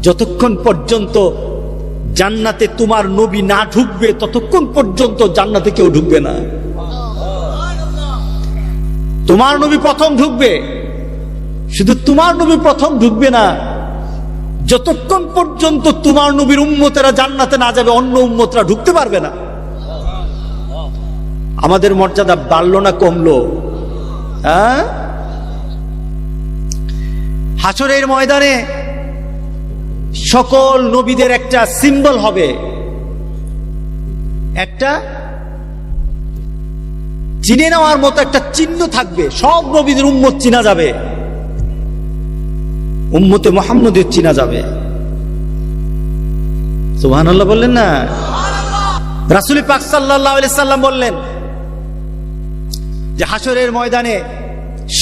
যতক্ষণ পর্যন্ত জান্নাতে তোমার নবী না ঢুকবে ততক্ষণ পর্যন্ত জান্নাতে কেউ ঢুকবে না। তোমার নবী প্রথম ঢুকবে, শুধু তোমার নবী প্রথম ঢুকবে না, যতক্ষণ পর্যন্ত তোমার নবীর উম্মতেরা জান্নাতে না যাবে অন্য উম্মতরা ঢুকতে পারবে না। আমাদের মর্যাদা বাড়লো না কমলো? হ্যাঁ, হাসরের ময়দানে সকল নবীদের একটা সিম্বল হবে, একটা চিনে নেওয়ার মতো একটা চিহ্ন থাকবে। সব নবীদের উম্মত চিনা যাবে, উম্মতে মুহাম্মদের চিনা যাবে। সুবহানাল্লাহ বললেন না? রাসূল পাক সাল্লাল্লাহু আলাইহি সাল্লাম বললেন যে হাসরের ময়দানে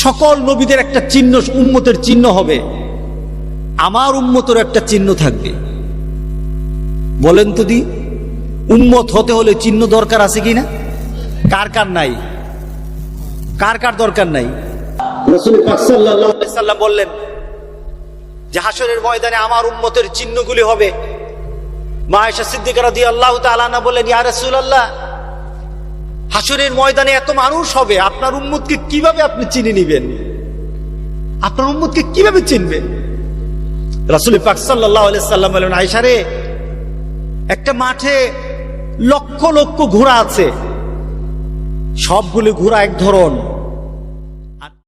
সকল নবীদের একটা চিহ্ন, উম্মতের চিহ্ন হবে, আমার উম্মতের একটা চিহ্ন থাকবে। বলেন তো দি, উম্মত হতে হলে চিহ্ন দরকার আছে কিনা? কার কার নাই? কার কার দরকার নাই? রাসূল পাক সাল্লাল্লাহু আলাইহি সাল্লাম বললেন যে হাসরের ময়দানে আমার উম্মতের চিহ্নগুলি হবে। মা আয়েশা সিদ্দিকা রাদিয়াল্লাহু তাআলা আনহা বললেন, ইয়া রাসূলুল্লাহ, হাসরের ময়দানে এত মানুষ হবে, আপনার উম্মতকে কিভাবে আপনি চিনে নিবেন? আপনার উম্মতকে কিভাবে চিনবেন? রাসূল পাক সাল্লাল্লাহু আলাইহি সাল্লাম বললেন, আয়েশা রে, একটা মাঠে লক্ষ লক্ষ ঘোড়া আছে, সবগুলো ঘোড়া এক ধরন,